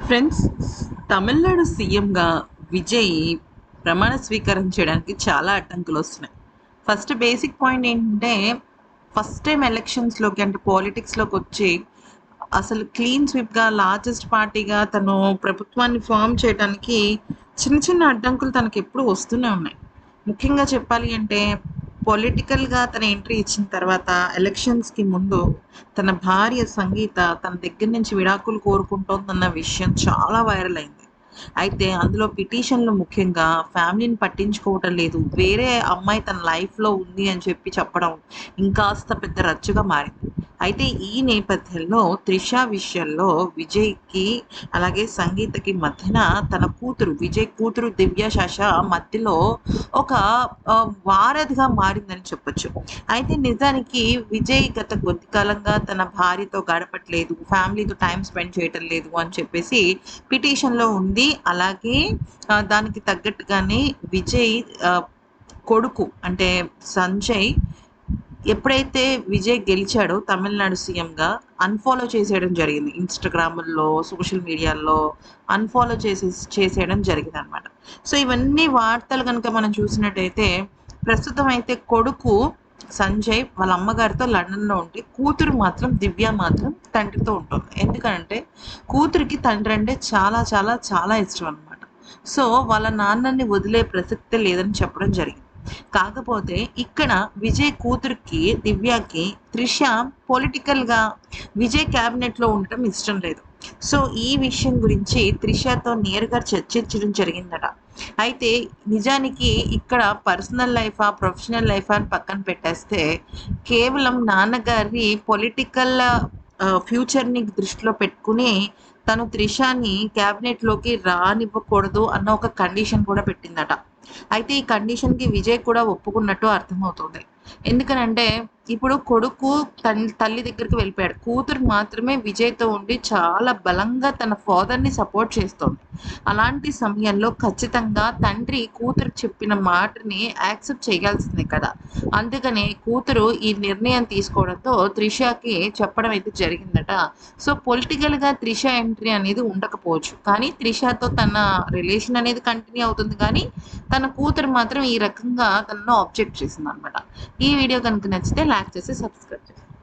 Friends, Tamil Nadu సీఎంగా విజయ్ ప్రమాణ స్వీకారం చేయడానికి చాలా అడ్డంకులు వస్తున్నాయి. ఫస్ట్ బేసిక్ పాయింట్ ఏంటంటే, ఫస్ట్ టైం ఎలక్షన్స్లోకి అంటే పాలిటిక్స్లోకి వచ్చి అసలు క్లీన్ స్వీప్గా లార్జెస్ట్ పార్టీగా తను ప్రభుత్వాన్ని ఫామ్ చేయడానికి చిన్న చిన్న అడ్డంకులు తనకి ఎప్పుడు వస్తూనే ఉన్నాయి. ముఖ్యంగా చెప్పాలి అంటే, పొలిటికల్గా తన ఎంట్రీ ఇచ్చిన తర్వాత ఎలక్షన్స్కి ముందు తన భార్య సంగీత తన దగ్గర నుంచి విడాకులు కోరుకుంటోందన్న విషయం చాలా వైరల్ అయింది. అయితే అందులో పిటిషన్లు ముఖ్యంగా ఫ్యామిలీని పట్టించుకోవటం లేదు, వేరే అమ్మాయి తన లైఫ్లో ఉంది అని చెప్పడం ఇంకాస్త పెద్ద రచ్చుగా మారింది. అయితే ఈ నేపథ్యంలో త్రిష విషయంలో విజయ్కి అలాగే సంగీతకి మధ్యన తన కూతురు విజయ్ కూతురు దివ్య శశ మధ్యలో ఒక వారధిగా మారిందని చెప్పొచ్చు. అయితే నిజానికి విజయ్ గత కొద్ది కాలంగా తన భార్యతో గడపట్లేదు, ఫ్యామిలీతో టైం స్పెండ్ చేయటం లేదు అని చెప్పేసి పిటిషన్‌లో ఉంది. అలాగే దానికి తగ్గట్టుగానే విజయ్ కొడుకు అంటే సంజయ్ ఎప్పుడైతే విజయ్ గెలిచాడో తమిళనాడు సీఎంగా అన్‌ఫాలో చేసేయడం జరిగింది. ఇన్‌స్టాగ్రాముల్లో, సోషల్ మీడియాలో అన్‌ఫాలో చేసేయడం జరిగిందనమాట. సో, ఇవన్నీ వార్తలు గనుక మనం చూసినట్టయితే ప్రస్తుతం అయితే కొడుకు సంజయ్ వాళ్ళ అమ్మగారితో లండన్‌లో ఉంటే, కూతురు మాత్రం దివ్య మాత్రం తండ్రితో ఉంటుంది. ఎందుకంటే కూతురికి తండ్రి అంటే చాలా చాలా చాలా ఇష్టం అనమాట. సో, వాళ్ళ నాన్నని వదిలే ప్రసక్తే లేదని చెప్పడం జరిగింది. కాకపోతే ఇక్కడ విజయ్ కూతురికి దివ్యకి త్రిష పొలిటికల్‌గా విజయ్ క్యాబినెట్‌లో ఉండటం ఇష్టం లేదు. సో, ఈ విషయం గురించి త్రిషతో నేరుగా చర్చించడం జరిగిందట. అయితే నిజానికి ఇక్కడ పర్సనల్ లైఫా, ప్రొఫెషనల్ లైఫా అని పక్కన పెట్టేస్తే కేవలం నాన్నగారి పొలిటికల్ ఫ్యూచర్‌ని దృష్టిలో పెట్టుకొని తను త్రిషని క్యాబినెట్‌లోకి రానివ్వకూడదు అన్న ఒక కండిషన్ కూడా పెట్టిందట. అయితే ఈ కండిషన్‌కి విజయ్ కూడా ఒప్పుకున్నట్టు అర్థమవుతుంది. ఎందుకనంటే ఇప్పుడు కొడుకు తల్లి దగ్గరికి వెళ్ళిపోయాడు. కూతురు మాత్రమే విజయ్‌తో ఉండి చాలా బలంగా తన ఫాదర్‌ని సపోర్ట్ చేస్తోంది. అలాంటి సమయంలో ఖచ్చితంగా తండ్రి కూతురు చెప్పిన మాటని యాక్సెప్ట్ చేయాల్సిందే కదా! అందుకనే కూతురు ఈ నిర్ణయం తీసుకోవడంతో త్రిషకి చెప్పడం అయితే జరిగిందట. సో, పొలిటికల్‌గా త్రిష ఎంట్రీ అనేది ఉండకపోవచ్చు. కానీ త్రిషతో తన రిలేషన్ అనేది కంటిన్యూ అవుతుంది కానీ, తన కూతురు మాత్రం ఈ రకంగా తనను ఆబ్జెక్ట్ చేసిందనమాట. ఈ వీడియో కనుక నచ్చితే లైక్ చేసి సబ్స్క్రైబ్ చేయండి.